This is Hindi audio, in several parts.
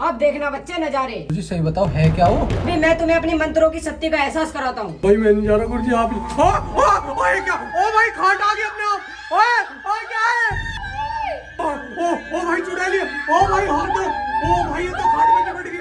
अब देखना बच्चे नजारे। जी सही बताओ है क्या वो? अभी मैं तुम्हें अपनी मंत्रों की शक्ति का एहसास कराता हूँ। भाई मैं नहीं जा रहा गुरुजी आप। ओए क्या? ओ भाई खाट आ गया अपने आप। ओए क्या है? ओ भाई चुड़ैल। ओ भाई हाथ दो। ओ भाई ये तो खाट में चिपट गई।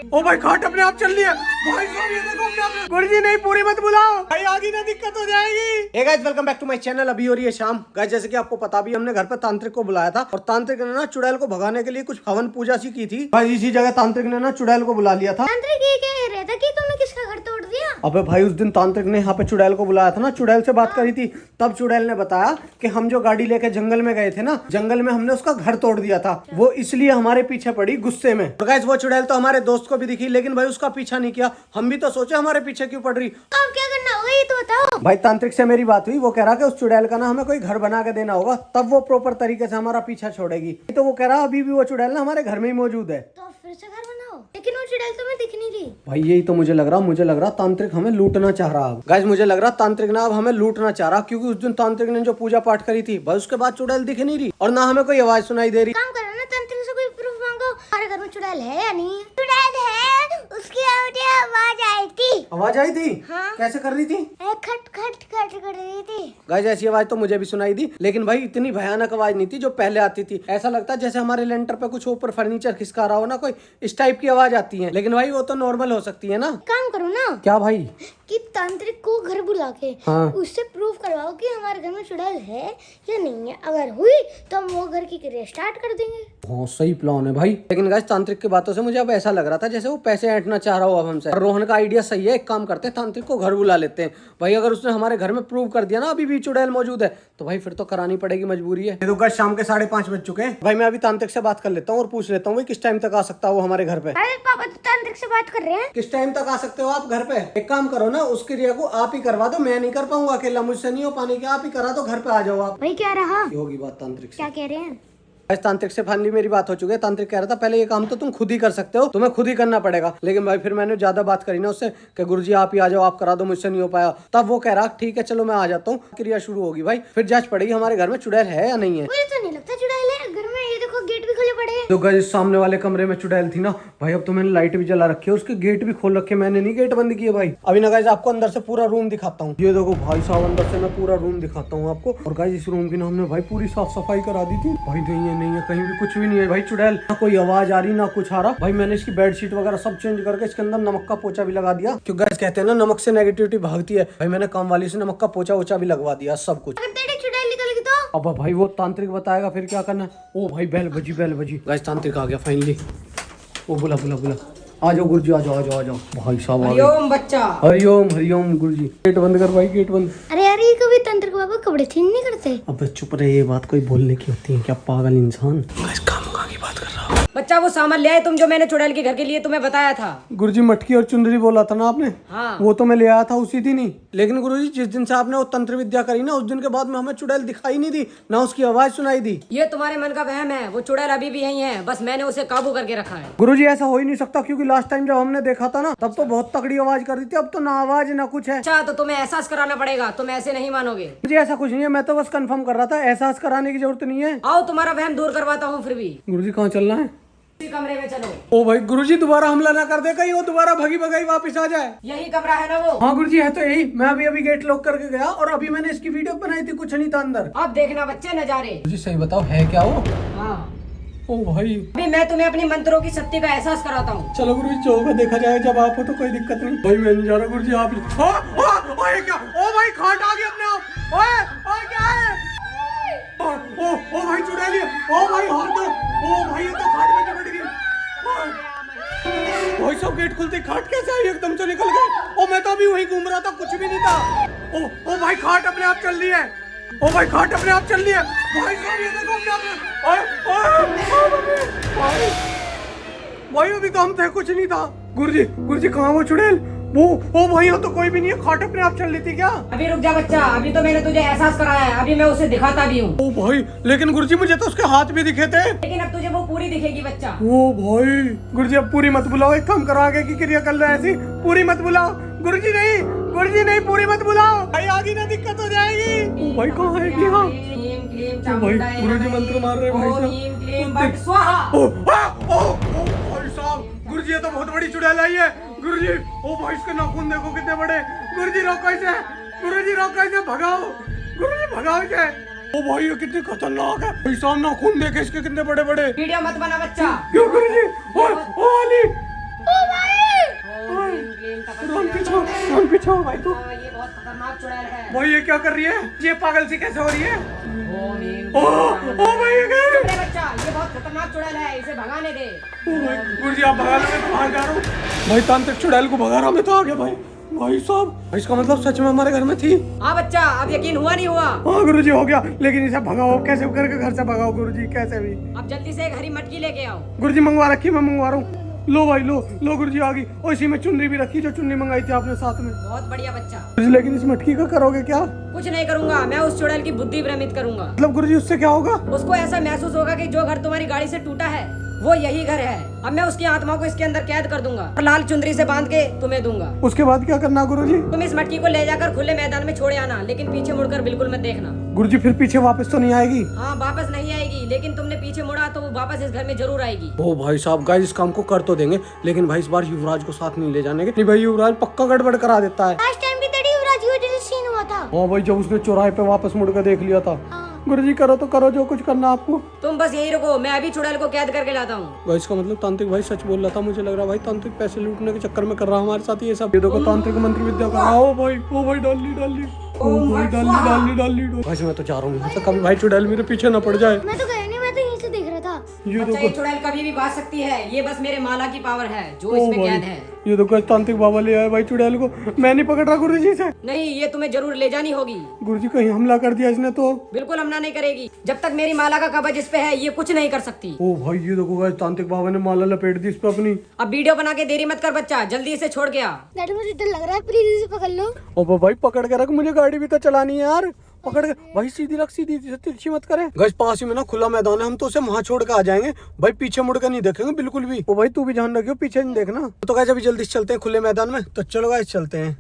ओ भाई खाट अपने आप चल रही है भाई साहब। ये देखो अपने आप। गुरुजी नहीं पूरी मत बुलाओ भाई, आगे ना दिक्कत हो जाएगी। Hey guys welcome back to my channel. अभी हो रही है शाम। गाइस जैसे कि आपको पता भी हमने घर पे तांत्रिक को बुलाया था और तांत्रिक ने ना चुड़ैल को भगाने के लिए कुछ हवन पूजा सी की थी। भाई इसी जगह तांत्रिक ने ना चुड़ैल को बुला लिया था। तांत्रिक ये कह रहा था कि तुमने किसका घर तोड़ दिया? अबे भाई उस दिन तांत्रिक ने यहाँ पे चुड़ैल को बुलाया था ना, चुड़ैल से बात करी थी। तब चुड़ैल ने बताया कि हम जो गाड़ी लेके जंगल में गए थे ना, जंगल में हमने उसका घर तोड़ दिया था। वो इसलिए हमारे पीछे पड़ी गुस्से में। और गाइस वो चुड़ैल तो हमारे दोस्त को भी दिखी, लेकिन भाई उसका पीछा नहीं किया। हम भी तो सोचे हमारे पीछे क्यों पड़ रही। अब क्या करना होगा ये तो बताओ। भाई तांत्रिक से मेरी बात हुई, वो कह रहा कि उस चुड़ैल का ना हमें कोई घर बना के देना होगा, तब वो प्रॉपर तरीके से हमारा पीछा छोड़ेगी। तो वो कह रहा अभी भी वो चुड़ैल ना हमारे घर में ही मौजूद है। तो फिर से घर बनाओ। लेकिन वो चुड़ैल तुम्हें दिख नहीं रही। भाई यही तो मुझे लग रहा तांत्रिक हमें लूटना चाह रहा है। गाइस मुझे लग रहा तांत्रिक ना अब हमें लूटना चाह रहा, क्योंकि उस दिन तांत्रिक ने जो पूजा पाठ करी थी भाई उसके बाद चुड़ैल दिख नहीं रही और ना हमें कोई आवाज सुनाई दे रही। काम करो ना, तांत्रिक से कोई प्रूफ मांगो। हमारे घर में चुड़ैल है या नहीं? चुड़ैल है, उसकी आवाज आई थी। आवाज आई थी? हाँ। कैसे कर रही थी? खट खट खट कर रही थी। गाइस ऐसी आवाज तो मुझे भी सुनाई दी, लेकिन भाई इतनी भयानक आवाज नहीं थी जो पहले आती थी। ऐसा लगता है जैसे हमारे लेंटर पे कुछ ऊपर फर्नीचर खिसका रहा हो ना, कोई इस टाइप की आवाज आती है। लेकिन भाई वो तो नॉर्मल हो सकती है ना। काम करो ना क्या भाई? कि तांत्रिक को घर बुला के उससे प्रूफ करवाओ कि हमारे घर में चुड़ैल है या नहीं है। अगर हुई तो हम वो घर की क्रिया स्टार्ट कर देंगे। बहुत सही प्लान है भाई। लेकिन गाइस तांत्रिक की बातों से मुझे अब ऐसा लग रहा था जैसे वो पैसे ऐंठना चाह रहा हो अब हमसे। रोहन का आइडिया सही है, एक काम करते हैं तांत्रिक को घर बुला लेते हैं। भाई अगर उसने हमारे घर में प्रूव कर दिया ना अभी भी चुड़ैल मौजूद है, तो भाई फिर तो करानी पड़ेगी, मजबूरी है। तो गाइस शाम के 5:30 बज चुके हैं। भाई मैं अभी तांत्रिक से बात कर लेता हूँ और पूछ लेता हूँ किस टाइम तक आ सकता है वो हमारे घर पे। अरे पापा तो तांत्रिक से बात कर रहे हैं। किस टाइम तक आ सकते हो आप घर पे? एक काम करो ना, उस क्रिया को आप ही करवा दो, मैं नहीं कर पाऊंगा अकेला, मुझसे नहीं हो पाने की। आप ही करा दो, घर पे आ जाओ आप। भाई क्या रहा? ये होगी बात तांत्रिक से। क्या कह रहे हैं? आज तांत्रिक से फाइनली मेरी बात हो चुकी है। तांत्रिक कह रहा था पहले ये काम तो तुम खुद ही कर सकते हो, तुम्हें खुद ही करना पड़ेगा। लेकिन भाई फिर मैंने ज्यादा बात करी ना उससे कि गुरुजी आप ही आ जाओ, आप करा दो, मुझसे नहीं हो पाया। तब वो कह रहा ठीक है चलो मैं आ जाता हूँ। क्रिया शुरू होगी भाई, फिर जांच पड़ेगी हमारे घर में चुड़ैल है या नहीं है। मुझे तो नहीं लगता चुड़ैल है घर में। ये देखो गेट भी खुले पड़े हैं। तो गाइस सामने वाले कमरे में चुड़ैल थी ना भाई, अब तो मैंने लाइट भी जला रखी है, उसके गेट भी खोल रखे, मैंने नहीं गेट बंद किया भाई। अभी ना गाइस आपको अंदर से पूरा रूम दिखाता हूँ। ये देखो भाई साहब अंदर से मैं पूरा रूम दिखाता हूँ आपको। और गाइस इस रूम की ना हमने भाई पूरी साफ सफाई करा दी थी। भाई नहीं है कहीं भी कुछ भी नहीं है भाई चुड़ैल, ना कोई आवाज आ रही ना कुछ आ रहा। भाई मैंने इसकी बेडशीट वगैरह सब चेंज करके इसके अंदर नमक का पोछा भी लगा दिया, क्योंकि गाइस कहते हैं ना नमक से नेगेटिविटी भागती है। भाई मैंने काम वाली से नमक का पोछा वोछा भी लगवा दिया सब कुछ। चुड़ैल निकल गई तो? अब भाई वो तांत्रिक बताएगा फिर क्या करना। ओ भाई बेल बजी गाइस तांत्रिक आ गया फाइनली। ओ बुला आ जाओ गुरुजी, आ जाओ भाई साहब। हरिओम बच्चा। हरिओम गुरुजी। गेट बंद कर भाई, गेट बंद। अरे यार ये कभी तांत्रिक बाबा कपड़े चेंज नहीं करते? अबे चुप रहे, ये बात कोई बोलने की होती है क्या पागल इंसान। गाइस काम की बात कर रहा हूँ। बच्चा वो सामान ले आए तुम जो मैंने चुड़ैल के घर के लिए तुम्हें बताया था। गुरुजी मटकी और चुंदरी बोला था ना आपने? हाँ। वो तो मैं ले आया था उसी दिन ही। लेकिन गुरुजी जिस दिन से आपने वो तंत्र विद्या करी ना, उस दिन के बाद में हमें चुड़ैल दिखाई नहीं दी, ना उसकी आवाज सुनाई दी। ये तुम्हारे मन का वहम है, वो चुड़ैल अभी भी यही है, बस मैंने उसे काबू करके रखा है। गुरुजी ऐसा हो ही नहीं सकता, क्योंकि लास्ट टाइम जब हमने देखा था ना तब तो बहुत तगड़ी आवाज कर रही थी, अब तो ना आवाज ना कुछ है। अच्छा तो तुम्हें एहसास कराना पड़ेगा, तुम ऐसे नहीं मानोगे। मुझे ऐसा कुछ नहीं है, मैं तो बस कंफर्म कर रहा था, एहसास कराने की जरूरत नहीं है। आओ तुम्हारा वहम दूर करवाता हूँ फिर भी। गुरुजी कहाँ चलना है? इसी कमरे में चलो। ओ भाई गुरुजी दोबारा हमला ना कर दे, कहीं वो दोबारा भगी भगाई वापस आ जाए। यही कमरा है ना वो? हाँ गुरुजी है तो यही। मैं अभी गेट लॉक करके गया और अभी मैंने इसकी वीडियो बनाई थी, कुछ नहीं था अंदर। अब देखना बच्चे नजारे। गुरुजी सही बताओ है क्या वो? हाँ ओ भाई अभी मैं तुम्हें अपनी मंत्रों की शक्ति का एहसास कराता हूँ। चलो गुरुजी जो होगा देखा जाए, जब आप हो तो कोई दिक्कत नहीं। भाई मैं नहीं जा रहा गुरुजी आप। ओए क्या? ओ भाई खाट आ गया अपने आप। ओए क्या है? ओ भाई चुड़ैल। ओ भाई हाथ दो। ओ भाई ये तो खाट में चिपट गई। भाई सब गेट खुलते खाट कैसे आई एकदम से निकल गए। ओ मैं तो अभी वहीं घूम रहा था, कुछ भी नहीं था। ओ भाई खाट अपने आप चल रही है। ओ भाई खाट अपने आप चल रही है। भाई साहब ये देखो अपने आप। भाई अभी काम था, कुछ नहीं था। गुरुजी कहाँ वो चुड़ैल? वो ओ भाई यहाँ तो कोई भी नहीं है, खाट अपने आप चल रही थी क्या? अभी रुक जा बच्चा, अभी तो मैंने तुझे एहसास कराया है, अभी मैं उसे दिखाता भी हूँ। ओ भाई लेकिन गुरुजी मुझे तो उसके हाथ भी दिखे थे। लेकिन अब तुझे वो पूरी दिखेगी बच्चा। ओ भाई गुरुजी अब पूरी मत बुलाओ, एक काम करो आगे की क्रिया कर लो ऐसी, पूरी मत बुलाओ। गुरुजी नहीं पूरी मत बुलाओ भाई, आगे ना दिक्कत हो जाएगी। ओ भाई कहाँ है यहाँ? क्लीम भाई चामुंडाय गुरुजी नमः। मंत्र मार रहे हैं भाई ओम साहब। ह्रीं क्लीम बट स्वाहा। भाई साहब गुरुजी ये तो बहुत बड़ी चुड़ैल आई है गुरुजी। ओ भाई इसके नाखून देखो कितने बड़े। गुरुजी रोको इसे, गुरुजी रोको इसे, भगाओ गुरुजी भगाओ इसे। ओ भाई ये कितनी खतरनाक है भाई साहब, नाखून देखे इसके कितने बड़े बड़े। वीडियो मत बना बच्चा। क्यों गुरुजी? ओ अली ओ भाई ओम ह्रीं क्लीम रन तपस्या। पीछे हो भाई तू। ये बहुत खतरनाक चुड़ैल है। भाई ये क्या कर रही है? ये पागल सी कैसे हो रही है? ओम ह्रीं ओ भाई ये क्या है? अरे बच्चा ये बहुत खतरनाक चुड़ैल है, इसे भगाने दे। ओ भाई गुरुजी आप भगा लो, मैं तो बाहर जा रहा हूँ। भाई तांत्रिक चुड़ैल को भगा रहा मैं तो आ गया भाई। भाई साहब इसका मतलब सच में हमारे घर में थी। हाँ बच्चा अब यकीन हुआ नहीं हुआ? हाँ गुरुजी हो गया, लेकिन इसे भगाओ कैसे करके घर से भगाओ गुरुजी, कैसे भी। अब जल्दी से एक हरी मटकी लेके आओ। गुरुजी मंगवा रखी, मैं मंगवा रहा हूँ। लो भाई लो गुरुजी आ गई। और इसी में चुन्नी भी रखी, जो चुन्नी मंगाई थी आपने साथ में। बहुत बढ़िया बच्चा। गुरुजी लेकिन इस मटकी का करोगे क्या? कुछ नहीं करूंगा, मैं उस चुड़ैल की बुद्धि भ्रमित करूंगा। मतलब गुरुजी उससे क्या होगा? उसको ऐसा महसूस होगा कि जो घर तुम्हारी गाड़ी से टूटा है वो यही घर है। अब मैं उसकी आत्मा को इसके अंदर कैद कर दूंगा और लाल चुंदरी से बांध के तुम्हें दूंगा। उसके बाद क्या करना गुरुजी? तुम इस मटकी को ले जाकर खुले मैदान में छोड़ आना, लेकिन पीछे मुड़कर बिल्कुल मत देखना। गुरुजी फिर पीछे वापस तो नहीं आएगी? हाँ वापस नहीं आएगी, लेकिन तुमने पीछे मुड़ा तो वो वापस इस घर में जरूर आएगी। ओ भाई साहब गाइस इस काम को कर तो देंगे, लेकिन भाई इस बार युवराज को साथ नहीं ले जाने के। नहीं भाई युवराज पक्का गड़बड़ करा देता है। लास्ट टाइम भी तड़ी युवराज की वजह से सीन हुआ था। हाँ भाई जब उसने चौराहे पे वापस मुड़ कर देख लिया था। हाँ। गुरुजी करो तो करो जो कुछ करना आपको। तुम बस यही रुको, मैं अभी चुड़ैल को कैद करके लाता हूँ। भाई इसका मतलब तांत्रिक भाई सच बोल रहा था। मुझे लग रहा है भाई तांत्रिक पैसे लूटने के चक्कर में कर रहा है हमारे साथ ये सब। ये देखो तांत्रिक मंत्र विद्या कर रहा है। ओ भाई डाली डाली। भाई मैं तो जा रहा हूँ, कभी भाई चुड़ैल मेरे पीछे ना पड़ जाए। मैं तो गया नहीं, मैं तो यहीं से देख रहा था। ये बच्चा देखो ये चुड़ैल कभी भी भाग सकती है, ये बस मेरे माला की पावर है जो ओ इसमें भाई, कैद है। ये देखो तांत्रिक बाबा ले आए भाई चुड़ैल को। मैं नहीं पकड़ रहा गुरुजी से। नहीं ये तुम्हें जरूर ले जानी होगी। गुरुजी कहीं हमला कर दिया इसने तो। बिल्कुल हमला नहीं करेगी, जब तक मेरी माला का कवच इस पे है ये कुछ नहीं कर सकती। ओ भाई ये देखो गाइस तांत्रिक बाबा ने माला लपेट दी इस पे अपनी। अब वीडियो बना के देरी मत कर बच्चा, जल्दी इसे छोड़ के आ। डैडी मुझे डर लग रहा है, प्लीज इसे पकड़ लो। ओ भाई पकड़ के रख, मुझे गाड़ी भी तो चलानी है यार। पकड़ के भाई सीधी रख, सीधी तिरछी मत करे। गज पास ही में ना खुला मैदान है, हम तो उसे वहां छोड़ के आ जाएंगे भाई, पीछे मुड़ के नहीं देखेंगे बिल्कुल भी। ओ भाई तू भी ध्यान रखियो पीछे नहीं देखना। तो गाइस अभी जल्दी से चलते हैं खुले मैदान में। तो चलो गाइस चलते हैं।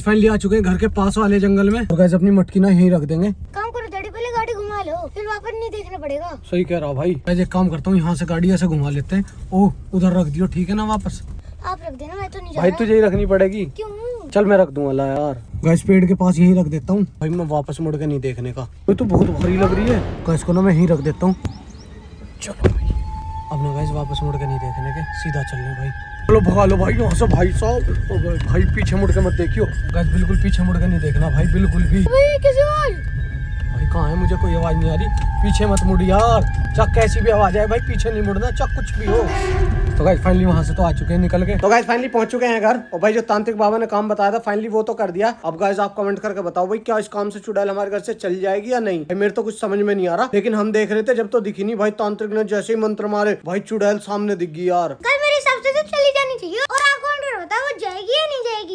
फाइनली आ चुके हैं घर के पास वाले जंगल में। और गाइस अपनी मटकी ना यहीं रख देंगे। काम करो डैडी, पहले गाड़ी घुमा लो, फिर वापस नहीं देखना पड़ेगा। सही कह रहा भाई। मैं एक काम करता हूँ, यहाँ से गाड़ी ऐसे घुमा लेते हैं। ओह उधर रख दियो, ठीक है ना वापस? आप रख देना, मैं तो नहीं जा भाई रहा। तुझे ही रखनी पड़ेगी। क्यों? चल मैं रख दूंगा ला यार। गैस पेड़ के पास यहीं रख देता हूँ भाई, मैं वापस मुड़ के नहीं देखने का। ये तो बहुत भारी लग रही है। गैस को ना मैं यहीं रख देता हूँ। चलो भाई अब ना गैस वापस मुड़ के नहीं देखने के, सीधा चलने भाई। चलो भगा लो भाई यहाँ से भाई साहब। ओ भाई पीछे मुड़ के मत देखियो गैस, बिल्कुल पीछे मुड़ के नहीं देखना भाई बिल्कुल भी। भाई कैसे और? भाई कहाँ है, मुझे कोई आवाज नहीं आ रही। पीछे मत मुड़ यार, चक कैसी भी आवाज आए भाई पीछे नहीं मुड़ना, चक कुछ भी हो। तो गाइस फाइनली वहां से तो आ चुके हैं निकल के। तो गाइस फाइनली पहुंच चुके हैं घर। और भाई जो तांत्रिक बाबा ने काम बताया था फाइनली वो तो कर दिया। अब गाइस आप कमेंट करके बताओ भाई क्या इस काम से चुड़ैल हमारे घर से चल जाएगी या नहीं। भाई मेरे तो कुछ समझ में नहीं आ रहा, लेकिन हम देख रहे थे जब तो दिखी नहीं भाई। तांत्रिक ने जैसे ही मंत्र मारे भाई चुड़ैल सामने दिख गई यार। कल मेरे हिसाब से तो चली जानी चाहिए। और आप कौन बताओ वो जाएगी या नहीं जाएगी?